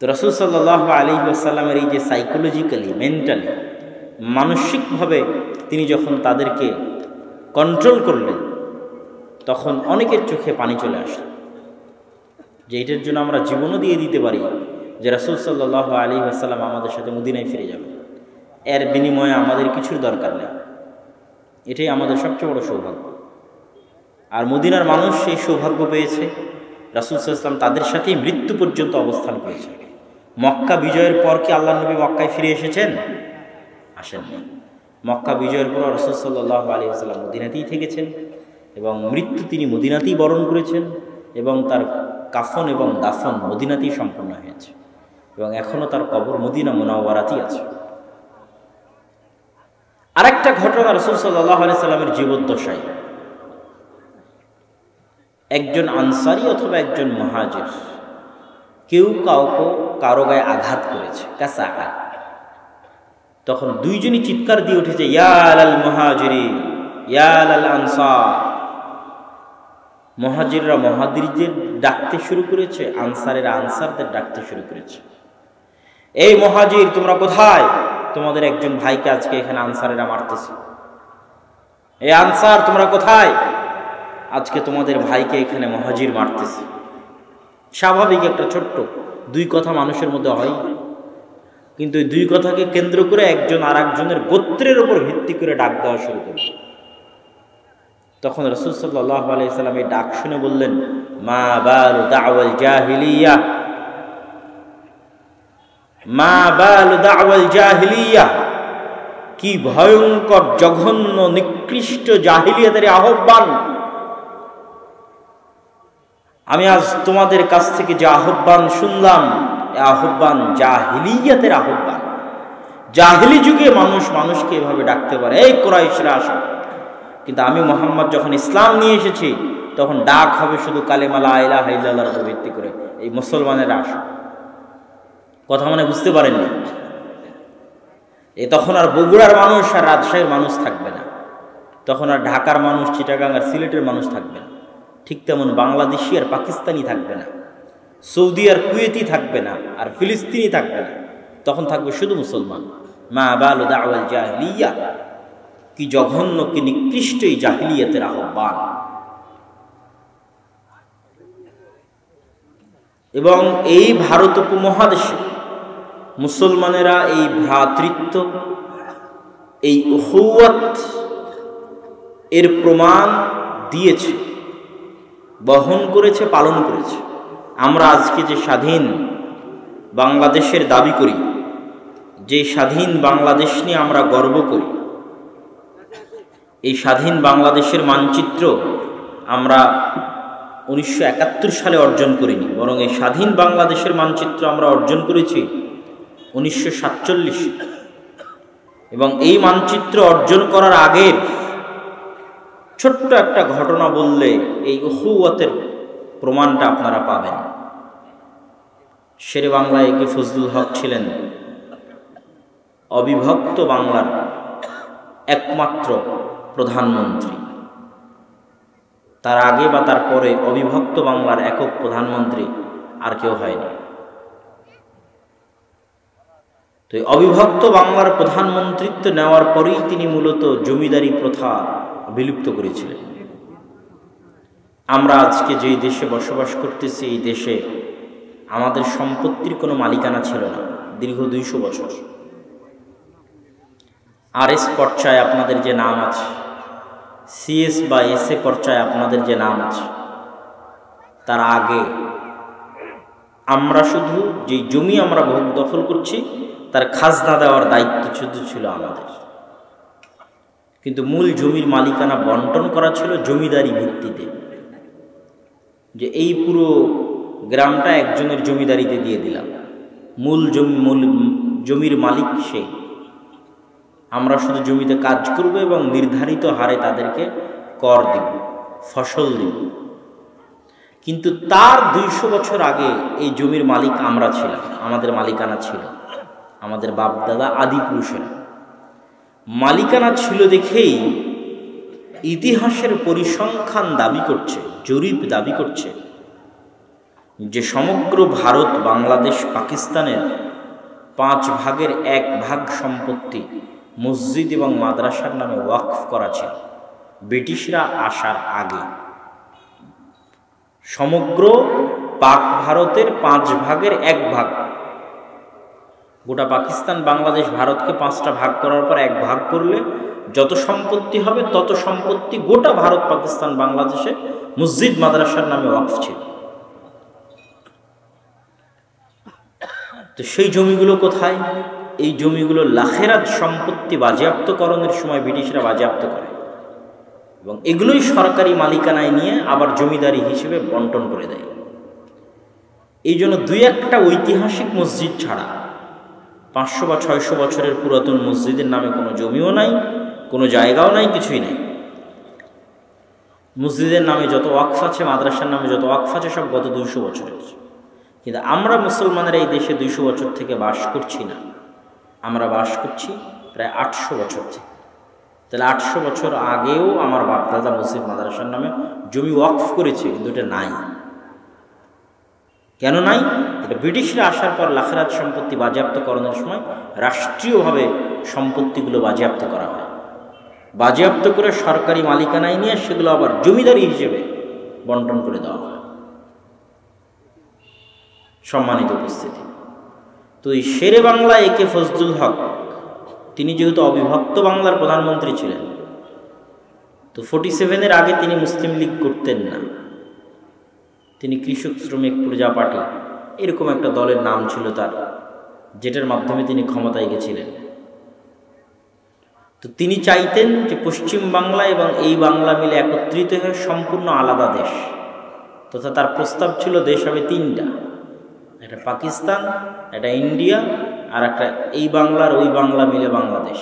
তো রাসূল সাল্লাল্লাহু আলাইহি ওয়াসাল্লামের এই যে সাইকোলজিক্যালি, মেন্টালি, মানসিকভাবে তিনি যখন তাদেরকে কন্ট্রোল করলেন, তখন অনেকের চোখে পানি চলে আসলো, যে এটার জন্য আমরা জীবনও দিয়ে দিতে পারি, যে রাসূল সাল্লাল্লাহু আলাইহি ওয়াসাল্লাম আমাদের সাথে মদিনায় ফিরে যাবে, এর বিনিময়ে আমাদের কিছুর দরকার নেই। এটাই আমাদের সবচেয়ে বড় সৌভাগ্য। আর মদিনার মানুষ সেই সৌভাগ্য পেয়েছে। রাসূল সাল্লাল্লাহু আলাইহি ওয়াসাল্লাম তাদের সাথেই মৃত্যু পর্যন্ত অবস্থান করেছে। মক্কা বিজয়ের পর কি আল্লাহর নবী মক্কায় ফিরে এসেছেন? আসেননি। মক্কা বিজয়ের পর রাসূল সাল্লাল্লাহু আলাইহি ওয়াসাল্লাম মদিনাতেই থেকেছেন এবং মৃত্যু তিনি মদিনাতেই বরণ করেছেন এবং তার কাফন এবং দাফন মদিনাতেই সম্পন্ন হয়েছে এবং এখনও তার কবর মদিনা মুনাওয়ারাতেই আছে। আরেকটা ঘটনা রাসূল সাল্লাল্লাহু আলাইহি ওয়াসাল্লামের জীবদ্দশায় একজন আনসারী অথবা একজন মুহাজির কেউ কারো গায়ে আঘাত করেছে, কাছে আঘাত। তখন দুইজনই চিৎকার দিয়ে উঠেছে, ইয়া আলাল মুহাজিরিন, ইয়া আলাল আনসার। মুহাজিররা মুহাজিরদের ডাকতে শুরু করেছে, আনসারেরা আনসারদের ডাকতে শুরু করেছে। এই মুহাজির, তোমরা কোথায়? তোমাদের একজন ভাইকে আজকে এখানে আনসারেরা মারতেছে। এই আনসার, তোমরা কোথায়? আজকে তোমাদের ভাইকে এখানে মুহাজির মারতেছে। স্বাভাবিক একটা ছোট্ট দুই কথা মানুষের মধ্যে হয়, কিন্তু এই দুই কথাকে কেন্দ্র করে একজন আর একজনের গোত্রের উপর ভিত্তি করে ডাক দেওয়া শুরু করল। তখন রাসূল সাল্লাল্লাহু আলাইহি ওয়াসাল্লাম এই ডাক শুনে বললেন, মা বালু দাওয়াল জাহিলিয়া, মা বালু দাওয়াল জাহিলিয়া। কি ভয়ঙ্কর, জঘন্য, নিকৃষ্ট জাহিলিয়াতের আহ্বান। আমি আজ তোমাদের কাছ থেকে যে আহ্বান শুনলাম, এ আহ্বান জাহিলিয়াতের আহ্বান। জাহিলি যুগে মানুষ মানুষকে এভাবে ডাকতে পারে, এই কুরাইশরা আসো। কিন্তু আমি মুহাম্মদ যখন ইসলাম নিয়ে এসেছি, তখন ডাক হবে শুধু কালেমা লা ইলাহা ইল্লাল্লাহর উপর ভিত্তি করে, এই মুসলমানেরা আসো। কথা মানে বুঝতে পারেননি? তখন আর বগুড়ার মানুষ আর রাজশাহীর মানুষ থাকবে না, তখন আর ঢাকার মানুষ, চিটাগাং আর সিলেটের মানুষ থাকবে না। ঠিক তেমন বাংলাদেশি আর পাকিস্তানি থাকবে না, সৌদি আর কুয়েতি থাকবে না, আর ফিলিস্তিনি থাকবে না। তখন থাকবে শুধু মুসলমান। মা বালু দাওয়াল জাহিলিয়া। কি জঘন্য, কি নিকৃষ্ট এই জাহিলিয়াতের আহ্বান। এবং এই ভারত উপমহাদেশে মুসলমানেরা এই ভ্রাতৃত্ব, এই উখুওয়াত এর প্রমাণ দিয়েছে, বহন করেছে, পালন করেছে। আমরা আজকে যে স্বাধীন বাংলাদেশের দাবি করি, যে স্বাধীন বাংলাদেশ নিয়ে আমরা গর্ব করি, এই স্বাধীন বাংলাদেশের মানচিত্র আমরা 1971 সালে অর্জন করিনি, বরং এই স্বাধীন বাংলাদেশের মানচিত্র আমরা অর্জন করেছি 1947। এবং এই মানচিত্র অর্জন করার আগের ছোট্ট একটা ঘটনা বললে এই উখুওয়াতের প্রমাণটা আপনারা পাবেন। শেরে বাংলা একে ফজলুল হক ছিলেন অবিভক্ত বাংলার একমাত্র প্রধানমন্ত্রী। তার আগে বা তার পরে অবিভক্ত বাংলার একক প্রধানমন্ত্রী আর কেউ হয়নি। তো এই অবিভক্ত বাংলার প্রধানমন্ত্রিত্ব নেওয়ার পরেই তিনি মূলত জমিদারি প্রথা বিলুপ্ত করেছিলেন। আমরা আজকে যেই দেশে বসবাস করতেছি, এই দেশে আমাদের সম্পত্তির কোনো মালিকানা ছিল না দীর্ঘ 200 বছর। RS পর্যায়ে আপনাদের যে নাম আছে, CS বা SA পর্যায়ে আপনাদের যে নাম আছে, তার আগে আমরা শুধু যেই জমি আমরা ভোগ দখল করছি তার খাজনা দেওয়ার দায়িত্ব শুধু ছিল আমাদের। কিন্তু মূল জমির মালিকানা বন্টন করা ছিল জমিদারি ভিত্তিতে, যে এই পুরো গ্রামটা একজনের জমিদারিতে দিয়ে দিলাম, মূল জমির মালিক সে। আমরা শুধু জমিতে কাজ করব এবং নির্ধারিত হারে তাদেরকে কর দিব, ফসল দিব। কিন্তু তার 200 বছর আগে এই জমির মালিক আমরা ছিলাম, আমাদের মালিকানা ছিল, আমাদের বাপ দাদা আদি পুরুষেরা মালিকানা ছিল। দেখেই ইতিহাসের পরিসংখ্যান দাবি করছে, জরিপ দাবি করছে যে সমগ্র ভারত, বাংলাদেশ, পাকিস্তানের 5 ভাগের 1 ভাগ সম্পত্তি মসজিদ এবং মাদ্রাসার নামে ওয়াকফ করা ছিল ব্রিটিশরা আসার আগে। সমগ্র পাক ভারতের 5 ভাগের 1 ভাগ, গোটা পাকিস্তান, বাংলাদেশ, ভারতকে 5টা ভাগ করার পর 1 ভাগ করলে যত সম্পত্তি হবে তত সম্পত্তি গোটা ভারত, পাকিস্তান, বাংলাদেশে মসজিদ মাদ্রাসার নামে ওয়াকফ ছিল। তো সেই জমিগুলো কোথায়? এই জমিগুলো লাখেরাত সম্পত্তি বাজেয়াপ্তকরণের সময় ব্রিটিশরা বাজেয়াপ্ত করে এবং এগুলোই সরকারি মালিকানায় নিয়ে আবার জমিদারি হিসেবে বন্টন করে দেয়। এই জন্য 2-1টা ঐতিহাসিক মসজিদ ছাড়া 500 বা 600 বছরের পুরাতন মসজিদের নামে কোনো জমিও নাই, কোনো জায়গাও নাই, কিছুই নাই। মসজিদের নামে যত ওয়াকফ আছে, মাদ্রাসার নামে যত ওয়াকফ আছে, সব গত 200 বছরের। কিন্তু আমরা মুসলমানেরা এই দেশে 200 বছর থেকে বাস করছি না, আমরা বাস করছি প্রায় 800 বছর থেকে। তাহলে 800 বছর আগেও আমার বাপদাদা মসজিদ মাদ্রাসার নামে জমি ওয়াকফ করেছে, কিন্তু এটা নাই। কেন নাই? এটা ব্রিটিশরা আসার পর লাখেরাত সম্পত্তি বাজেয়াপ্তকরণের সময় রাষ্ট্রীয়ভাবে সম্পত্তিগুলো বাজেয়াপ্ত করা হয়, বাজেয়াপ্ত করে সরকারি মালিকানায় নিয়ে সেগুলো আবার জমিদারি হিসেবে বন্টন করে দেওয়া হয়। সম্মানিত উপস্থিতি, তো এই শেরে বাংলা একে ফজলুল হক, তিনি যেহেতু অবিভক্ত বাংলার প্রধানমন্ত্রী ছিলেন, তো 47-এর আগে তিনি মুসলিম লীগ করতেন না, তিনি কৃষক শ্রমিক প্রজা পার্টি এরকম একটা দলের নাম ছিল তার, যেটার মাধ্যমে তিনি ক্ষমতায় গেছিলেন। তো তিনি চাইতেন যে পশ্চিম বাংলা এবং এই বাংলা মিলে একত্রিত হয়ে সম্পূর্ণ আলাদা দেশ, তথা তার প্রস্তাব ছিল দেশ হবে 3টা, একটা পাকিস্তান, একটা ইন্ডিয়া, আর একটা এই বাংলার ওই বাংলা মিলে বাংলাদেশ।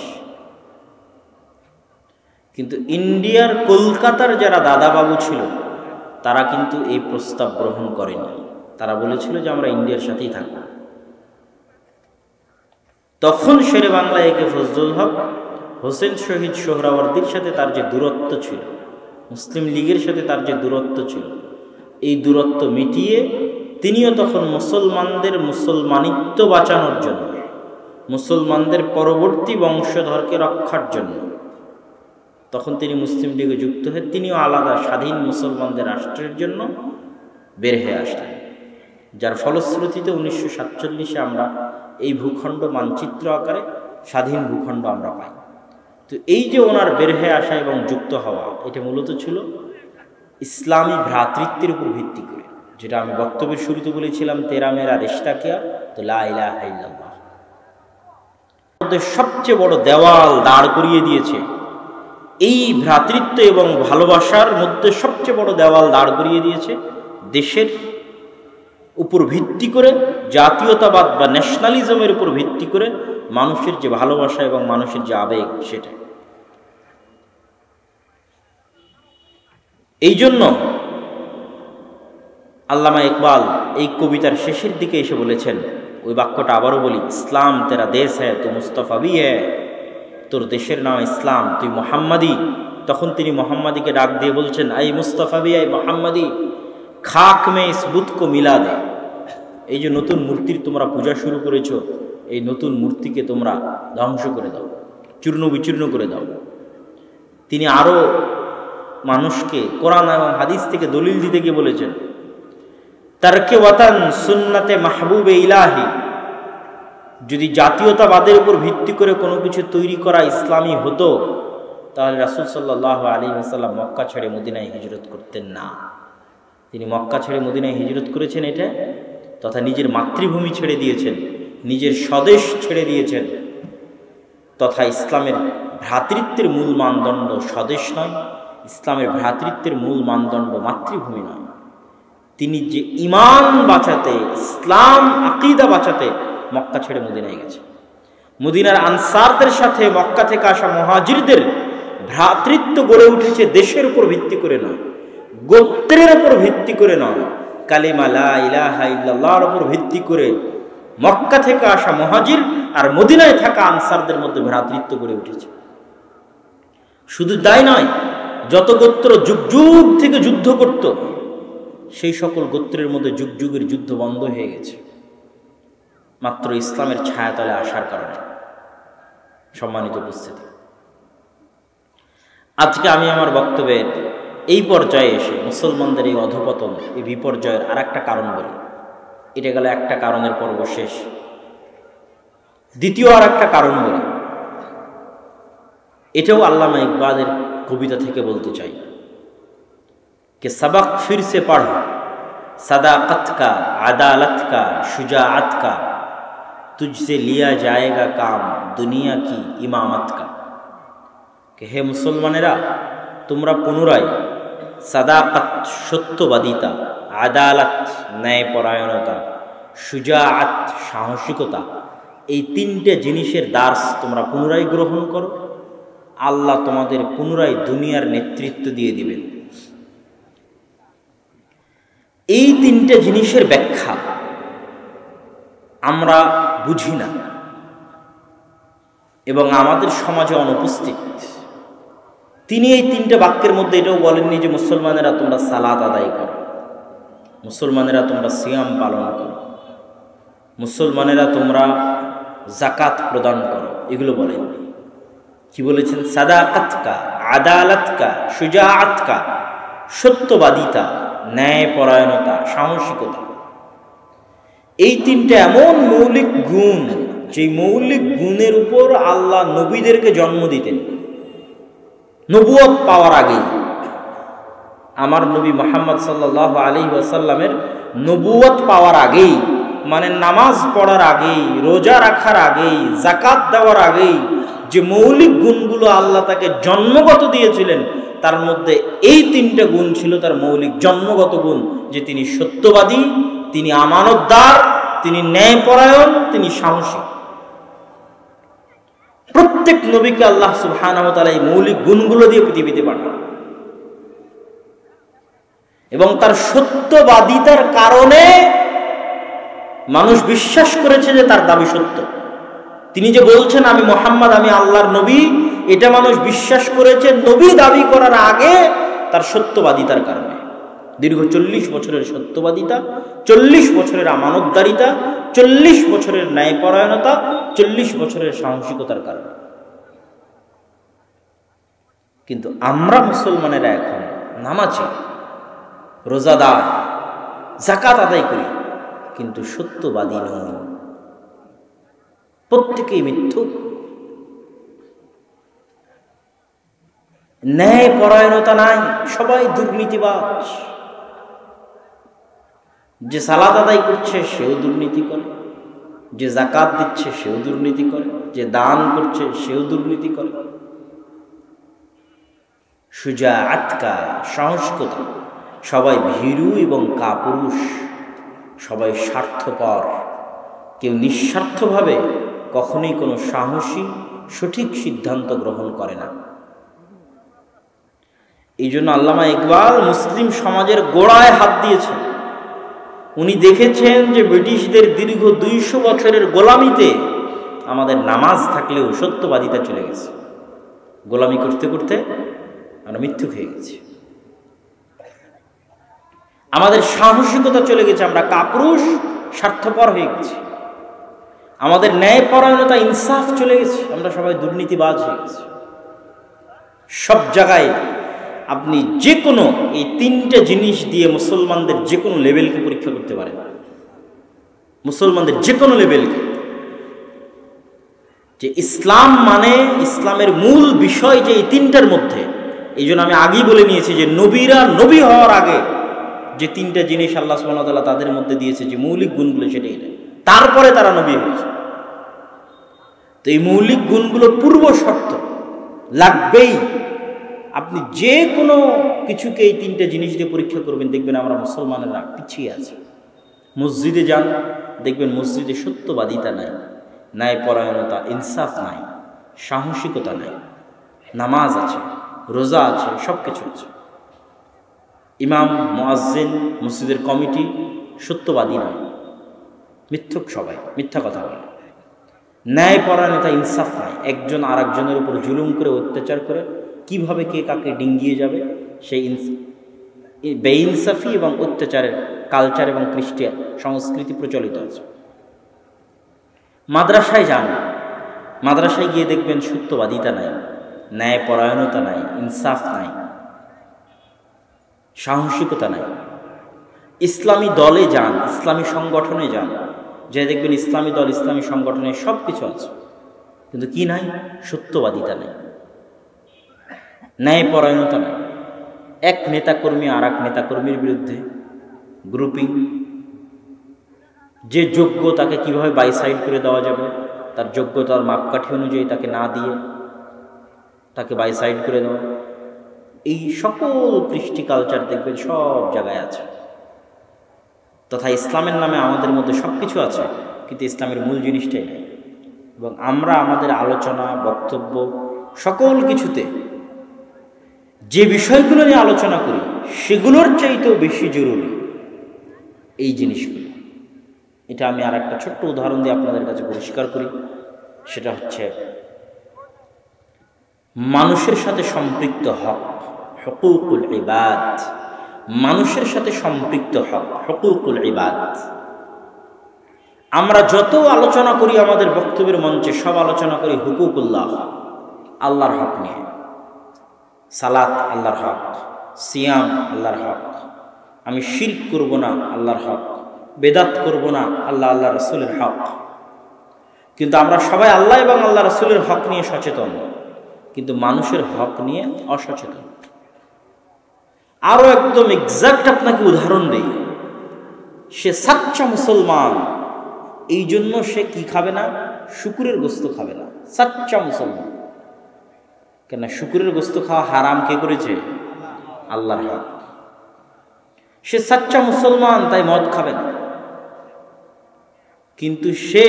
কিন্তু ইন্ডিয়ার কলকাতার যারা দাদাবাবু ছিল তারা কিন্তু এই প্রস্তাব গ্রহণ করেনি, তারা বলেছিল যে আমরা ইন্ডিয়ার সাথেই থাকব। তখন শেরে বাংলা একে ফজলুল হক হোসেন শহীদ সোহরাওয়ার্দীর সাথে তার যে দূরত্ব ছিল, মুসলিম লীগের সাথে তার যে দূরত্ব ছিল, এই দূরত্ব মিটিয়ে তিনিও তখন মুসলমানদের মুসলমানিত্ব বাঁচানোর জন্য, মুসলমানদের পরবর্তী বংশধরকে রক্ষার জন্য তখন তিনি মুসলিম লীগে যুক্ত হয়ে তিনিও আলাদা স্বাধীন মুসলমানদের রাষ্ট্রের জন্য বের হয়ে আসলেন, যার ফলশ্রুতিতে 1947-এ আমরা এই ভূখণ্ড মানচিত্র আকারে স্বাধীন ভূখণ্ড আমরা পাই। তো এই যে ওনার বের হয়ে আসা এবং যুক্ত হওয়া, এটা মূলত ছিল ইসলামী ভ্রাতৃত্বের উপর ভিত্তি করে, যেটা আমি বক্তব্যের শুরুতে বলেছিলাম, তেরা মেরা রিশতা কিয়া তো লা ইলাহা ইল্লাল্লাহ। সবচেয়ে বড় দেওয়াল দাঁড় করিয়ে দিয়েছে এই ভ্রাতৃত্ব এবং ভালোবাসার মধ্যে, সবচেয়ে বড় দেওয়াল দাঁড় করিয়ে দিয়েছে দেশের উপর ভিত্তি করে, জাতীয়তাবাদ বা ন্যাশনালিজমের উপর ভিত্তি করে মানুষের যে ভালোবাসা এবং মানুষের যে আবেগ, সেটা। এই জন্য আল্লামা ইকবাল এই কবিতার শেষের দিকে এসে বলেছেন, ওই বাক্যটা আবারও বলি, ইসলাম তেরা দেশ হ্যায় তো মুস্তফা ভি হ্যায়, তোর দেশের নাম ইসলাম, তুই মোহাম্মদী। তখন তিনি মোহাম্মদীকে ডাক দিয়ে বলছেন, আই মুস্তফা ভি আই মোহাম্মদী, খাক মে ইস বুত কো মিলা দে। এই যে নতুন মূর্তির তোমরা পূজা শুরু করেছ, এই নতুন মূর্তিকে তোমরা ধ্বংস করে দাও, চূর্ণ বিচূর্ণ করে দাও। তিনি আরও মানুষকে কোরআন এবং হাদিস থেকে দলিল দিতে গিয়ে বলেছেন, তারকে ওয়াতান সুন্নাতে মাহবুবে ইলাহি, যদি জাতীয়তাবাদের উপর ভিত্তি করে কোনো কিছু তৈরি করা ইসলামী হতো, তাহলে রাসূল সাল্লাল্লাহু আলাইহি ওয়াসাল্লাম মক্কা ছেড়ে মদিনায় হিজরত করতেন না। তিনি মক্কা ছেড়ে মদিনায় হিজরত করেছেন এটা, তথা নিজের মাতৃভূমি ছেড়ে দিয়েছেন, নিজের স্বদেশ ছেড়ে দিয়েছেন, তথা ইসলামের ভ্রাতৃত্বের মূল মানদণ্ড স্বদেশ নয়, ইসলামের ভ্রাতৃত্বের মূল মানদণ্ড মাতৃভূমি নয়। তিনি যে ঈমান বাঁচাতে, ইসলাম আকীদা বাঁচাতে মক্কা ছেড়ে মদিনায় গেছে। মদিনার আনসারদের সাথে মক্কা থেকে আসা মুহাজিরদের ভ্রাতৃত্ব গড়ে উঠেছে দেশের উপর ভিত্তি করে নয়, গোত্রের উপর ভিত্তি করে নয়, কালিমা লা ইলাহা ইল্লাল্লাহর উপর ভিত্তি করে মক্কা থেকে আসা মুহাজির আর মদিনায় থাকা আনসারদের মধ্যে ভ্রাতৃত্ব গড়ে উঠেছে। শুধু তাই নয়, যত গোত্র যুগ যুগ থেকে যুদ্ধ করত, সেই সকল গোত্রের মধ্যে যুগ যুগের যুদ্ধ বন্ধ হয়ে গেছে মাত্র ইসলামের ছায়াতলে আসার কারণে। সম্মানিত উপস্থিতি, আজকে আমি আমার বক্তব্যের এই পর্যায়ে এসে মুসলমানদের এই অধপতন, এই বিপর্যয়ের আর একটা কারণ বলি। এটা গেল একটা কারণের পর্ব শেষ। দ্বিতীয় আর একটা কারণ বলি, এটাও আল্লামা ইকবালের কবিতা থেকে বলতে চাই कि सबक फिर से पढ़ सदाकत का, अदालत का, शुजाअत का, तुझसे लिया जाएगा काम दुनिया की इमामत का। कि हे मुसलमानेरा, তোমরা পুনরায় সাদাকত সত্যবাদিতা, আদালত ন্যায়পরায়ণতা, শুজাআত সাহসিকতা, এই তিনটে জিনিসের দার্স তোমরা পুনরায় গ্রহণ করো। আল্লাহ তোমাদের পুনরায় দুনিয়ার নেতৃত্ব দিয়ে দিবেন। এই তিনটে জিনিসের ব্যাখ্যা আমরা বুঝি না এবং আমাদের সমাজে অনুপস্থিত। তিনি এই তিনটে বাক্যের মধ্যে এটাও বলেননি যে মুসলমানেরা তোমরা সালাত আদায় করো, মুসলমানেরা তোমরা সিয়াম পালন করো, মুসলমানেরা তোমরা জাকাত প্রদান করো, এগুলো বলেননি। কি বলেছেন? সাদাকাত কা, আদালত কা, শুজাআত কা, সত্যবাদিতা, ন্যায়পরায়ণতা, সাহসিকতা। এই তিনটা এমন মৌলিক গুণ, যে মৌলিক গুণের উপর আল্লাহ নবীদেরকে জন্ম দিতেন নবুয়ত পাওয়ার আগেই। আমার নবী মুহাম্মদ সাল্লাল্লাহু আলাইহি ওয়াসাল্লামের নবুয়ত পাওয়ার আগেই, মানে নামাজ পড়ার আগেই, রোজা রাখার আগেই, যাকাত দেওয়ার আগেই যে মৌলিক গুণগুলো আল্লাহ তাকে জন্মগত দিয়েছিলেন, তার মধ্যে এই তিনটা গুণ ছিল তার মৌলিক জন্মগত গুণ, যে তিনি সত্যবাদী, তিনি আমানতদার, তিনি ন্যায়পরায়ণ, তিনি সাহসী। প্রত্যেক নবীকে আল্লাহ সুবহানাহু ওয়া তাআলা এই মৌলিক গুণগুলো দিয়ে পৃথিবীতে পাঠান এবং তার সত্যবাদিতার কারণে মানুষ বিশ্বাস করেছে যে তার দাবি সত্য। তিনি যে বলছেন আমি মুহাম্মদ, আমি আল্লাহর নবী, এটা মানুষ বিশ্বাস করেছে নবী দাবি করার আগে তার সত্যবাদিতার কারণে। দীর্ঘ 40 বছরের সত্যবাদিতা, 40 বছরের আমানতদারিতা, 40 বছরের ন্যায়পরায়ণতা, 40 বছরের সাহসিকতার কারণে। কিন্তু আমরা মুসলমানেরা এখন নামাজি, রোজাদার, যাকাত আদায় করি, কিন্তু সত্যবাদী নই। প্রত্যেকেই মিথ্যুক, ন্যায়পরায়ণতা নাই, সবাই দুর্নীতিবাজ। যে সালাত আদায় করছে সেও দুর্নীতি করে, যে যাকাত দিচ্ছে সেও দুর্নীতি করে, যে দান করছে সেও দুর্নীতি করে। শুজাআত কা, সাহসিকতা, সবাই ভীরু এবং কাপুরুষ, সবাই স্বার্থপর, কেউ নিঃস্বার্থভাবে কখনোই কোনো সাহসী সঠিক সিদ্ধান্ত গ্রহণ করে না। এই জন্য আল্লামা ইকবাল মুসলিম সমাজের গোড়ায় হাত দিয়েছেন। উনি দেখেছেন যে ব্রিটিশদের দীর্ঘ 200 বছরের গোলামিতে আমাদের নামাজ থাকলেও সত্যবাদিতা চলে গেছে। গোলামি করতে করতে আমরা মিথ্যুক হয়ে গেছি, আমাদের সাহসিকতা চলে গেছে, আমরা কাপুরুষ, স্বার্থপর হয়ে গেছি, আমাদের ন্যায়পরায়ণতা, ইনসাফ চলে গেছে, আমরা সবাই দুর্নীতিবাজ হয়ে গেছি। সব জায়গায় আপনি যে কোনো এই তিনটে জিনিস দিয়ে মুসলমানদের যে কোনো লেভেলকে পরীক্ষা করতে পারেন, মুসলমানদের যে কোনো লেভেলকে। যে ইসলাম মানে, ইসলামের মূল বিষয় যে এই তিনটার মধ্যে। এই জন্য আমি আগেই বলে নিয়েছি যে নবীরা নবী হওয়ার আগে যে তিনটা জিনিস আল্লাহ সুবহানাহু ওয়া তাআলা তাদের মধ্যে দিয়েছে, যে মৌলিক গুণগুলো, সেটাই এটা, তারপরে তারা নবী হয়েছে। তো এই মৌলিক গুণগুলো পূর্ব শর্ত লাগবেই। আপনি যে কোনো কিছুকে এই তিনটে জিনিস দিয়ে পরীক্ষা করবেন, দেখবেন আমরা মুসলমানেরা পিছিয়ে আছি। মসজিদে যান, দেখবেন মসজিদে সত্যবাদিতা নাই, ন্যায়পরায়ণতা, ইনসাফ নাই, সাহসিকতা নাই। নামাজ আছে, রোজা আছে, সব কিছু আছে। ইমাম, মুয়াজ্জিন, মসজিদের কমিটি সত্যবাদী নয়, মিথ্যুক, সবাই মিথ্যা কথা বলে। ন্যায়পরায়ণতা, ইনসাফ নাই, একজন আর একজনের উপর জুলুম করে, অত্যাচার করে কিভাবে কে কাকে ডিঙ্গিয়ে যাবে সেই বেইনসাফি এবং অত্যাচারের কালচার এবং কৃষ্টি সংস্কৃতি প্রচলিত আছে। মাদ্রাসায় যান, মাদ্রাসায় গিয়ে দেখবেন সত্যবাদিতা নাই, ন্যায়পরায়ণতা নাই, ইনসাফ নাই, সাহসিকতা নাই। ইসলামী দলে যান, ইসলামী সংগঠনে যান, যে দেখবেন ইসলামী দল, ইসলামী সংগঠনে সব কিছু আছে, কিন্তু কি নাই? সত্যবাদিতা নাই, ন্যায়পরায়ণতা নাই। এক নেতাকর্মী আর এক নেতাকর্মীর বিরুদ্ধে গ্রুপিং, যে যোগ্য তাকে কিভাবে বাইসাইড করে দেওয়া যাবে, তার যোগ্যতার মাপকাঠি অনুযায়ী তাকে না দিয়ে তাকে বাইসাইড করে দেওয়া, এই সকল কৃষ্টি কালচার দেখবেন সব জায়গায় আছে। তথা ইসলামের নামে আমাদের মধ্যে সব কিছু আছে, কিন্তু ইসলামের মূল জিনিসটাই নেই। এবং আমরা আমাদের আলোচনা, বক্তব্য, সকল কিছুতে যে বিষয়গুলো নিয়ে আলোচনা করি সেগুলোর চাইতেও বেশি জরুরি এই জিনিসগুলো। এটা আমি আর একটা ছোট্ট উদাহরণ দিয়ে আপনাদের কাছে পরিষ্কার করি। সেটা হচ্ছে মানুষের সাথে সম্পৃক্ত হক, হুকুকুল ইবাদ। মানুষের সাথে সম্পৃক্ত হক, হুকুকুল ইবাদ। আমরা যত আলোচনা করি আমাদের বক্তব্যের মঞ্চে, সব আলোচনা করি হুকুকুল্লাহ, আল্লাহর হক নিয়ে। সালাত আল্লাহর হক, সিয়াম আল্লাহর হক, আমি শিরক করব না আল্লাহর হক, বেদাত করব না আল্লাহ আল্লাহ রসুলের হক। কিন্তু আমরা সবাই আল্লাহ এবং আল্লাহ রসুলের হক নিয়ে সচেতন, কিন্তু মানুষের হক নিয়ে অসচেতন। আরো একদম এক্সাক্ট আপনাকে উদাহরণ দেই, সে সাচ্চা মুসলমান, এই জন্য সে কি খাবে না? শুকুরের গোস্ত খাবে না। সাচ্চা মুসলমান। কেন? শুকুরের গোস্ত খাওয়া হারাম কে করেছে? আল্লাহর হক। সে সাচ্চা মুসলমান, তাই মদ খাবে না। কিন্তু সে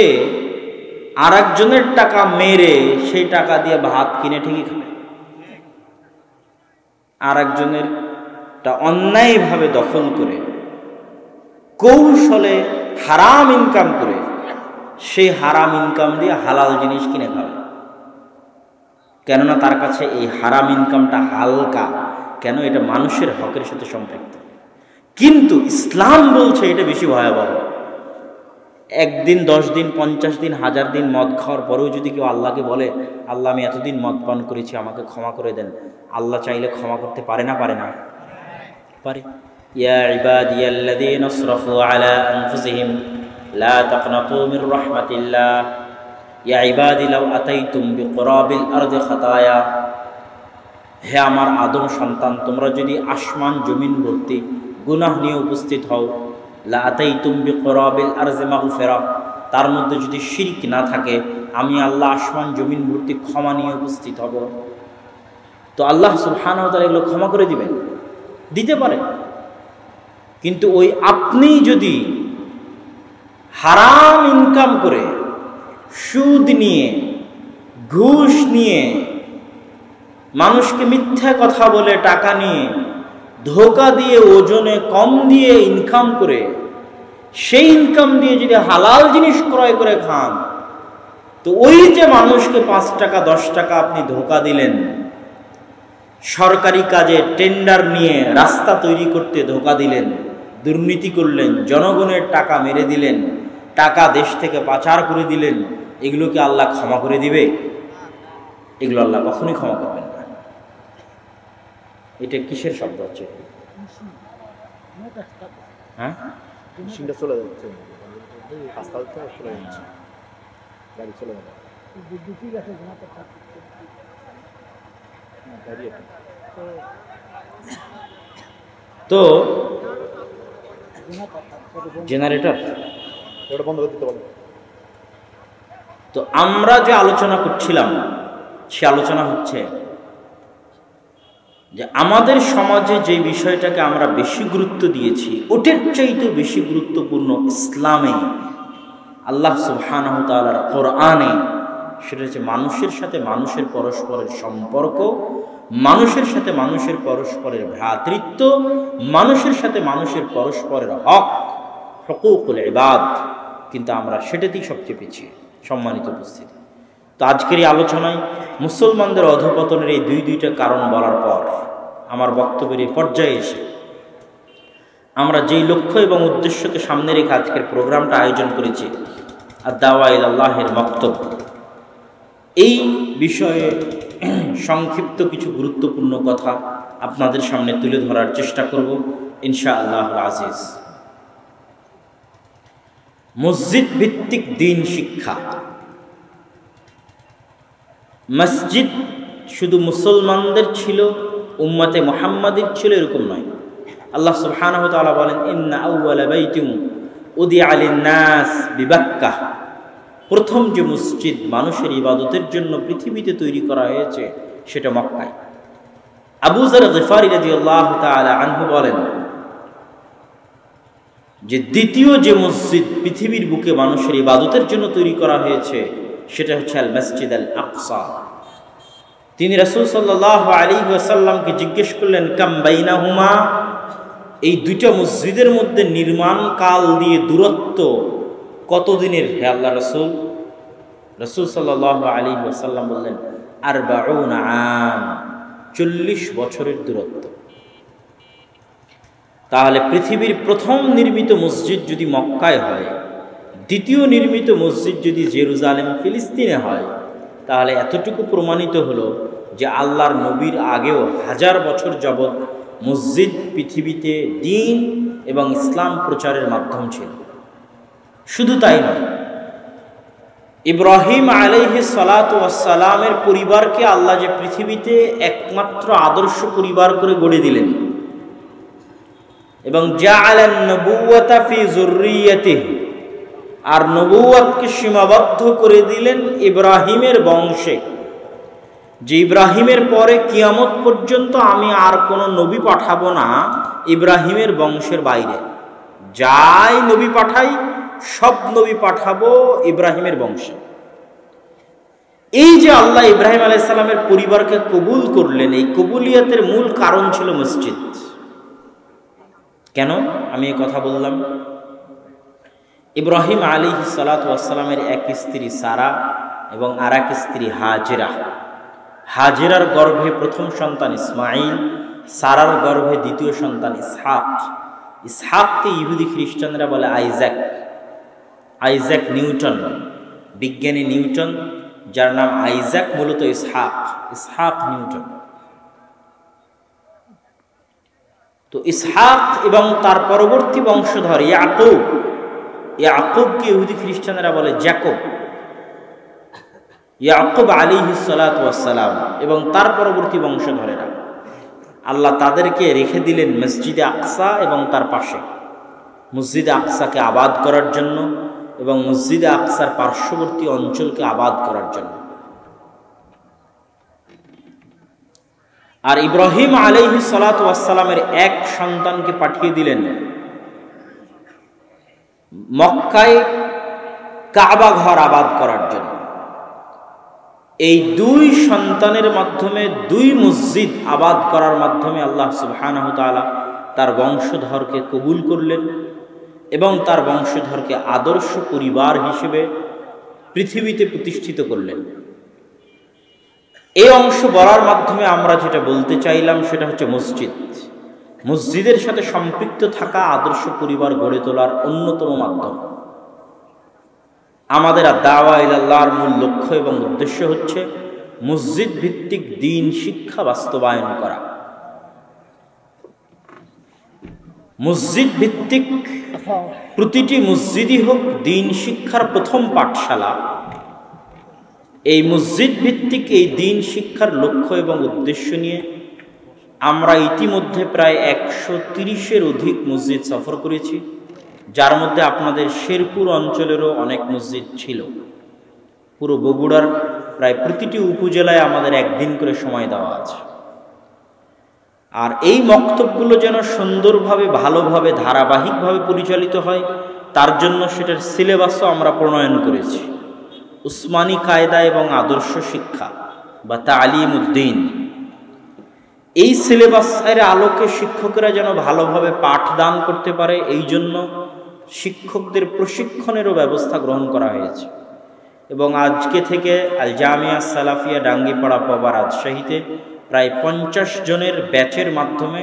আর একজনের টাকা মেরে সেই টাকা দিয়ে ভাত কিনে ঠিকই খাবে। আর একজনের অন্যায়ভাবে দখল করে কৌশলে হারাম ইনকাম করে সেই হারাম ইনকাম দিয়ে হালাল জিনিস কিনে খাবে। কেননা তার কাছে এই হারাম ইনকামটা হালকা। কেন? এটা মানুষের হকের সাথে সম্পৃক্ত। কিন্তু ইসলাম বলছে এটা বেশি ভয়াবহ। একদিন, 10 দিন, 50 দিন, 1000 দিন মদ খাওয়ার পরেও যদি কেউ আল্লাহকে বলে, আল্লাহ আমি এতদিন মদ পান করেছি, আমাকে ক্ষমা করে দেন, আল্লাহ চাইলে ক্ষমা করতে পারে না? পারে না? পারে। ইয়া ইবাদিয়াল্লাযীনা আসরাফু আলা আনফুসিহিম লা তাকনাতু মির রাহমাতিল্লাহ ইয়া ইবাদি লাউ আতাইতুম বিকুরাবিল আরদি খাতায়া। হে আমার আদম সন্তান, তোমরা যদি আসমান জমিন ভর্তি গুনাহ নিয়ে উপস্থিত হও, লা আতাইতুম বিকুরাবিল আরদি মাগফিরা, তার মধ্যে যদি শিরক না থাকে, আমি আল্লাহ আসমান জমিন ভর্তি ক্ষমা নিয়ে উপস্থিত হব। তো আল্লাহ সুবহানাহু ওয়া তাআলা এগুলো ক্ষমা করে দিবেন, দিতে পারে। কিন্তু ওই আপনি যদি হারাম ইনকাম করে, সুদ নিয়ে, ঘুষ নিয়ে, মানুষকে মিথ্যা কথা বলে টাকা নিয়ে, ধোঁকা দিয়ে, ওজনে কম দিয়ে ইনকাম করে, সেই ইনকাম দিয়ে যদি হালাল জিনিস ক্রয় করে খান, তো ওই যে মানুষকে 5 টাকা 10 টাকা আপনি ধোঁকা দিলেন, সরকারি কাজে টেন্ডার নিয়ে রাস্তা তৈরি করতে ধোঁকা দিলেন, দুর্নীতি করলেন, জনগণের টাকা মেরে দিলেন, টাকা দেশ থেকে পাচার করে দিলেন, এগুলোকে আল্লাহ ক্ষমা করে দিবে? এগুলো আল্লাহ কখনোই ক্ষমা করবেন না। এটা কিসের শব্দ হচ্ছে? হ্যাঁ, চলে যাচ্ছে, চলে যাচ্ছে, গাড়ি চলে যাবে। তো জেনারেটর ওটা বন্ধ করে দিতে পারবে। তো আমরা যে আলোচনা করছিলাম, সে আলোচনা হচ্ছে যে আমাদের সমাজে যে বিষয়টাকে আমরা বেশি গুরুত্ব দিয়েছি, ওটার চাইতে বেশি গুরুত্বপূর্ণ ইসলামে, আল্লাহ সুবহানাহু ওয়া তাআলার কোরআনে, সেটা হচ্ছে মানুষের সাথে মানুষের পরস্পরের সম্পর্ক, মানুষের সাথে মানুষের পরস্পরের ভ্রাতৃত্ব, মানুষের সাথে মানুষের পরস্পরের হক, হুকুকুল ইবাদ। কিন্তু আমরা সেটাতেই সবচেয়ে পিছিয়ে। সম্মানিত উপস্থিতি, তো আজকের এই আলোচনায় মুসলমানদের অধঃপতনের এই দুইটা কারণ বলার পর আমার বক্তব্যের এই পর্যায়ে এসে আমরা যেই লক্ষ্য এবং উদ্দেশ্যকে সামনে রেখে আজকের প্রোগ্রামটা আয়োজন করেছি আদ-দাওয়া ইলাল্লাহের মক্তব, এই বিষয়ে সংক্ষিপ্ত কিছু গুরুত্বপূর্ণ কথা আপনাদের সামনে তুলে ধরার চেষ্টা করব ইনশাআল্লাহুল আজিজ। মসজিদ ভিত্তিক দ্বীন শিক্ষা। মসজিদ শুধু মুসলমানদের ছিল, উম্মতে মুহাম্মাদির ছিল এরকম নয়। আল্লাহ সুবহানাহু ওয়া তাআলা বলেন, ইন্না আউওয়ালা বাইতিন উদিআ লিন-নাস বিবাক্কাহ, প্রথম যে মসজিদ মানুষের ইবাদতের জন্য পৃথিবীতে তৈরি করা হয়েছে সেটা মক্কায়। আবু যর গিফারী রাদিয়াল্লাহু তাআলা আনহু বলেন যে দ্বিতীয় যে মসজিদ পৃথিবীর বুকে মানুষের ইবাদতের জন্য তৈরি করা হয়েছে সেটা হচ্ছে আল মসজিদ আল আকসা। তিনি রাসূল সাল্লাল্লাহু আলাইহি ওয়াসাল্লামকে জিজ্ঞেস করলেন, কাম বাইনাহুমা, এই দুইটা মসজিদের মধ্যে নির্মাণ কাল দিয়ে দূরত্ব কতদিনের হে আল্লাহ রাসূল? রাসূল সাল্লাল্লাহু আলাইহি ওয়াসাল্লাম বললেন, 40 আম, 40 বছরের দূরত্ব। তাহলে পৃথিবীর প্রথম নির্মিত মসজিদ যদি মক্কায় হয়, দ্বিতীয় নির্মিত মসজিদ যদি জেরুজালেম ফিলিস্তিনে হয়, তাহলে এতটুকু প্রমাণিত হলো যে আল্লাহর নবীর আগেও 1000 বছর যাবৎ মসজিদ পৃথিবীতে দ্বীন এবং ইসলাম প্রচারের মাধ্যম ছিল। শুধু তাই নয়, ইব্রাহিম আলাইহিস সালাতু ওয়াস সালামের পরিবারকে আল্লাহ যে পৃথিবীতে একমাত্র আদর্শ পরিবার করে গড়ে দিলেন এবং জাআলান নবুওয়াতা ফি যুররিয়াতিহি, আর নবুওয়াতকে সীমাবদ্ধ করে দিলেন ইব্রাহিমের বংশে, যে ইব্রাহিমের পরে কিয়ামত পর্যন্ত আমি আর কোনো নবী পাঠাবো না ইব্রাহিমের বংশের বাইরে। যাই নবী পাঠাই সব নবী পাঠাবো ইব্রাহিমের বংশে। এই যে আল্লাহ ইব্রাহিম আলাইহিস সালামের পরিবারকে কবুল করলেন, এই কবুলিয়তের মূল কারণ ছিল মসজিদ। কেন আমি এই কথা বললাম? ইব্রাহিম আলাইহিস সালাতু ওয়াস সালামের এক স্ত্রী সারা এবং আর এক স্ত্রী হাজেরা। হাজেরার গর্ভে প্রথম সন্তান ইসমাইল, সারার গর্ভে দ্বিতীয় সন্তান ইসহাক। ইসহাককে ইহুদি খ্রিস্টানরা বলে আইজাক। আইজাক নিউটন, বিজ্ঞানী নিউটন, যার নাম আইজাক, মূলত ইসহাক, ইসহাক নিউটন। তো ইসহাক এবং তার পরবর্তী বংশধর ইয়াকুব, ইয়াকুবকে ইহুদি খ্রিস্টানরা বলে জ্যাকব। ইয়াকুব আলাইহিস সালাতু ওয়াস সালাম এবং তার পরবর্তী বংশধরেরা, আল্লাহ তাদেরকে রেখে দিলেন মসজিদে আকসা এবং তার পাশে, মসজিদে আকসাকে আবাদ করার জন্য এবং মসজিদে আকসার পার্শ্ববর্তী অঞ্চলকে আবাদ করার জন্য। আর ইব্রাহিম আলাইহিস সালাতু ওয়াস সালামের এক সন্তানকে পাঠিয়ে দিলেন মক্কায় কাবা ঘর আবাদ করার জন্য। এই দুই সন্তানের মাধ্যমে, দুই মসজিদ আবাদ করার মাধ্যমে আল্লাহ সুবহানাহু তাআলা তার বংশধরকে কবুল করলেন এবং তার বংশধরকে আদর্শ পরিবার হিসেবে পৃথিবীতে প্রতিষ্ঠিত করলেন। এই অংশ বলার মাধ্যমে আমরা যেটা বলতে চাইলাম সেটা হচ্ছে মসজিদ, মসজিদের সাথে সম্পৃক্ত থাকা আদর্শ পরিবার গড়ে তোলার অন্যতম মাধ্যম। আমাদের দাওয়া ইলাল্লাহর মূল লক্ষ্য এবং উদ্দেশ্য হচ্ছে মসজিদ ভিত্তিক দ্বীন শিক্ষা বাস্তবায়ন করা। মসজিদ ভিত্তিক প্রতিটি মসজিদই হোক দ্বীন শিক্ষার প্রথম পাঠশালা। এই মসজিদ ভিত্তিক এই দ্বীন শিক্ষার লক্ষ্য এবং উদ্দেশ্য নিয়ে আমরা ইতিমধ্যে প্রায় 130-এর অধিক মসজিদ সফর করেছি, যার মধ্যে আপনাদের শেরপুর অঞ্চলেরও অনেক মসজিদ ছিল। পুরো বগুড়ার প্রায় প্রতিটি উপজেলায় আমাদের একদিন করে সময় দেওয়া আছে। আর এই মক্তবগুলো যেন সুন্দরভাবে, ভালোভাবে, ধারাবাহিকভাবে পরিচালিত হয়, তার জন্য সেটার সিলেবাসও আমরা প্রণয়ন করেছি। উসমানী কায়দা এবং আদর্শ শিক্ষা বা তালিমউদ্দিন, এই সিলেবাসের আলোকে শিক্ষকেরা যেন ভালোভাবে পাঠদান করতে পারে, এই জন্য শিক্ষকদের প্রশিক্ষণেরও ব্যবস্থা গ্রহণ করা হয়েছে। এবং আজকে থেকে আল জামিয়া সালাফিয়া ডাঙ্গিপাড়া পাবা রাজশাহীতে প্রায় 50 জনের ব্যাচের মাধ্যমে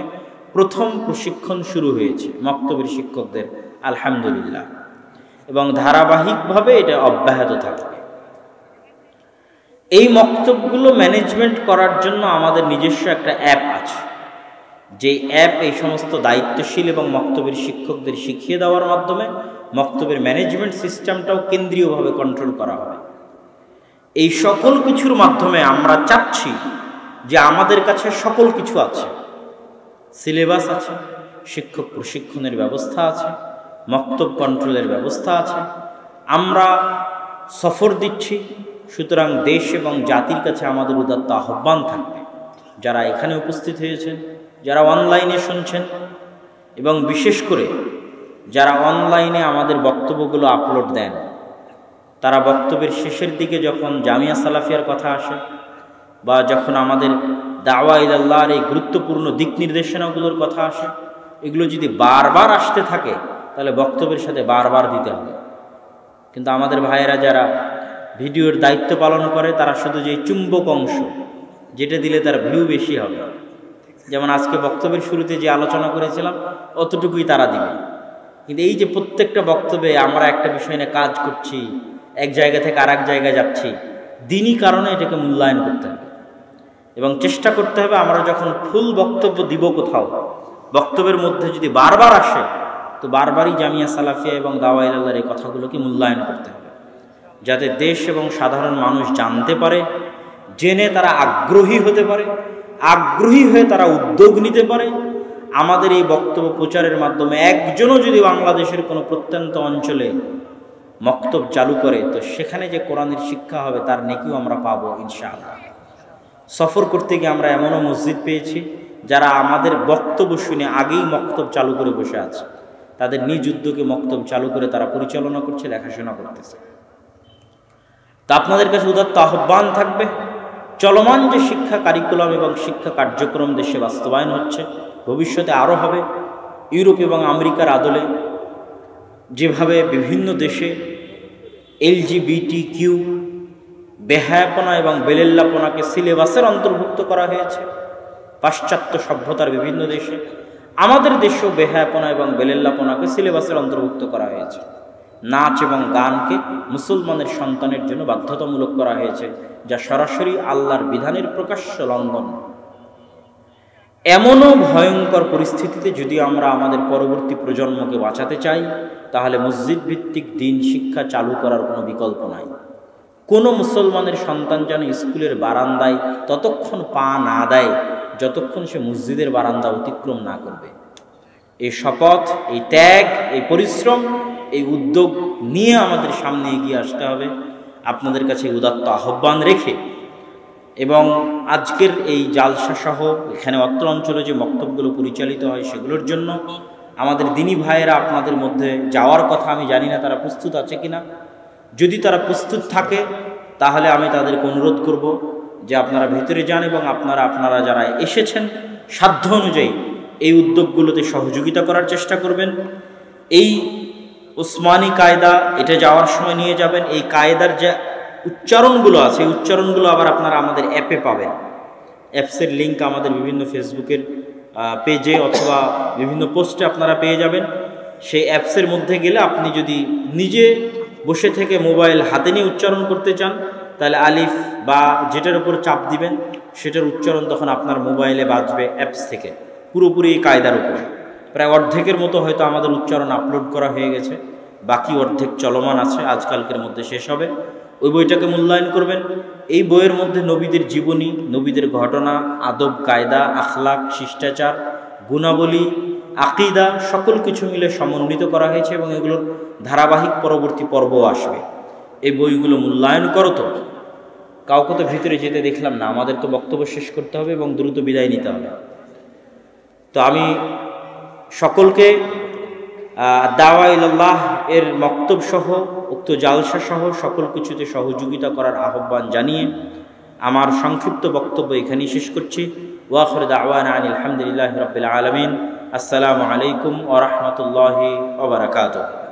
প্রথম প্রশিক্ষণ শুরু হয়েছে মক্তবের শিক্ষকদের, আলহামদুলিল্লাহ, এবং ধারাবাহিকভাবে এটা অব্যাহত থাকবে। এই মক্তবগুলো ম্যানেজমেন্ট করার জন্য আমাদের নিজস্ব একটা অ্যাপ আছে, যে অ্যাপ এই সমস্ত দায়িত্বশীল এবং মক্তবের শিক্ষকদের শিখিয়ে দেওয়ার মাধ্যমে মক্তবের ম্যানেজমেন্ট সিস্টেমটাও কেন্দ্রীয়ভাবে কন্ট্রোল করা হবে। এই সকল কিছুর মাধ্যমে আমরা চাচ্ছি যে আমাদের কাছে সকল কিছু আছে, সিলেবাস আছে, শিক্ষক প্রশিক্ষণের ব্যবস্থা আছে, মক্তব কন্ট্রোলের ব্যবস্থা আছে, আমরা সফর দিচ্ছি। সুতরাং দেশ এবং জাতির কাছে আমাদের উদাত্ত আহ্বান থাকবে, যারা এখানে উপস্থিত হয়েছেন, যারা অনলাইনে শুনছেন, এবং বিশেষ করে যারা অনলাইনে আমাদের বক্তব্যগুলো আপলোড দেন, তারা বক্তব্যের শেষের দিকে যখন জামিয়া সালাফিয়ার কথা আসে বা যখন আমাদের দাওয়া ইলাল্লাহর এই গুরুত্বপূর্ণ দিক নির্দেশনাগুলোর কথা আসে, এগুলো যদি বারবার আসতে থাকে তাহলে বক্তব্যের সাথে বারবার দিতে হবে। কিন্তু আমাদের ভাইয়েরা যারা ভিডিওর দায়িত্ব পালন করে, তারা শুধু যে চুম্বক অংশ, যেটা দিলে তার ভিউ বেশি হবে, যেমন আজকে বক্তব্যের শুরুতে যে আলোচনা করেছিলাম অতটুকুই তারা দিবে। কিন্তু এই যে প্রত্যেকটা বক্তব্যে আমরা একটা বিষয় নিয়ে কাজ করছি, এক জায়গা থেকে আর এক জায়গায় যাচ্ছি, দিনই কারণে এটাকে মূল্যায়ন করতে হবে এবং চেষ্টা করতে হবে আমরা যখন ফুল বক্তব্য দিব কোথাও, বক্তব্যের মধ্যে যদি বারবার আসে তো বারবারই জামিয়া সালাফিয়া এবং দাওয়া ইলাল্লাহর এই কথাগুলোকে মূল্যায়ন করতে হবে, যাতে দেশ এবং সাধারণ মানুষ জানতে পারে, জেনে তারা আগ্রহী হতে পারে, আগ্রহী হয়ে তারা উদ্যোগ নিতে পারে। আমাদের এই বক্তব্য প্রচারের মাধ্যমে একজনও যদি বাংলাদেশের কোনো প্রত্যন্ত অঞ্চলে মক্তব চালু করে, তো সেখানে যে কোরআনের শিক্ষা হবে তার নেকিও আমরা পাবো ইনশাআল্লাহ। সফর করতে গিয়ে আমরা এমনও মসজিদ পেয়েছি যারা আমাদের বক্তব্য শুনে আগেই মক্তব চালু করে বসে আছে, তাদের নিজ উদ্যোগে মক্তব চালু করে তারা পরিচালনা করছে, দেখাশোনা করতেছে। তা আপনাদের কাছে উদাত্ত আহ্বান থাকবে, চলমান যে শিক্ষা কারিকুলাম এবং শিক্ষা কার্যক্রম দেশে বাস্তবায়ন হচ্ছে, ভবিষ্যতে আরও হবে। ইউরোপ এবং আমেরিকার আদলে যেভাবে বিভিন্ন দেশে LGBTQ বেহায়াপনা এবং বেলেল্লাপনাকে সিলেবাসের অন্তর্ভুক্ত করা হয়েছে পাশ্চাত্য সভ্যতার বিভিন্ন দেশে, আমাদের দেশেও বেহায়াপনা এবং বেলেল্লাপনাকে সিলেবাসের অন্তর্ভুক্ত করা হয়েছে। নাচ এবং গানকে মুসলমানের সন্তানের জন্য বাধ্যতামূলক করা হয়েছে, যা সরাসরি আল্লাহর বিধানের প্রকাশ্য লঙ্ঘন। এমনও ভয়ঙ্কর পরিস্থিতিতে যদি আমরা আমাদের পরবর্তী প্রজন্মকে বাঁচাতে চাই, তাহলে মসজিদ ভিত্তিক দিন শিক্ষা চালু করার কোনো বিকল্প নাই। কোনো মুসলমানের সন্তান যেন স্কুলের বারান্দায় ততক্ষণ পা না দেয় যতক্ষণ সে মসজিদের বারান্দা অতিক্রম না করবে। এই শপথ, এই ত্যাগ, এই পরিশ্রম, এই উদ্যোগ নিয়ে আমাদের সামনে এগিয়ে আসতে হবে। আপনাদের কাছে উদাত্ত আহ্বান রেখে এবং আজকের এই জালসা সহ এখানে অত্র অঞ্চলে যে বক্তব্যগুলো পরিচালিত হয় সেগুলোর জন্য আমাদের দিনী ভাইয়েরা আপনাদের মধ্যে যাওয়ার কথা, আমি জানি না তারা প্রস্তুত আছে কিনা। যদি তারা প্রস্তুত থাকে তাহলে আমি তাদেরকে অনুরোধ করব যে আপনারা ভেতরে যান এবং আপনারা যারা এসেছেন সাধ্য অনুযায়ী এই উদ্যোগগুলোতে সহযোগিতা করার চেষ্টা করবেন। এই উসমানী কায়দা এটা যাওয়ার সময় নিয়ে যাবেন। এই কায়দার যে উচ্চারণগুলো আছে এই উচ্চারণগুলো আবার আপনারা আমাদের অ্যাপে পাবেন। অ্যাপসের লিঙ্ক আমাদের বিভিন্ন ফেসবুকের পেজে অথবা বিভিন্ন পোস্টে আপনারা পেয়ে যাবেন। সেই অ্যাপসের মধ্যে গেলে আপনি যদি নিজে বসে থেকে মোবাইল হাতে নিয়ে উচ্চারণ করতে চান তাহলে আলিফ বা যেটার উপর চাপ দিবেন সেটার উচ্চারণ তখন আপনার মোবাইলে বাজবে অ্যাপস থেকে, পুরোপুরি এই কায়দার উপরে। প্রায় অর্ধেকের মতো হয়তো আমাদের উচ্চারণ আপলোড করা হয়ে গেছে, বাকি অর্ধেক চলমান আছে, আজকালকের মধ্যে শেষ হবে। ওই বইটাকে মূল্যায়ন করবেন। এই বইয়ের মধ্যে নবীদের জীবনী, নবীদের ঘটনা, আদব কায়দা, আখলাক, শিষ্টাচার, গুণাবলী, আকিদা সকল কিছু মিলে সমন্বিত করা হয়েছে এবং এগুলোর ধারাবাহিক পরবর্তী পর্বও আসবে। এই বইগুলো মূল্যায়ন করো। তো কাউকে তো ভিতরে যেতে দেখলাম না, আমাদের তো বক্তব্য শেষ করতে হবে এবং দ্রুত বিদায় নিতে হবে। তো আমি সকলকে দাওয়া ইলাল্লাহ এর মক্তব সহ উক্ত জালসা সহ সকল কিছুতে সহযোগিতা করার আহ্বান জানিয়ে আমার সংক্ষিপ্ত বক্তব্য এখানেই শেষ করছি। ওয়াখির দাওয়ানা আলহামদুলিল্লাহি রাব্বিল আলামিন। আসসালামু আলাইকুম ওয়া রাহমাতুল্লাহি ওয়া বারাকাতুহু।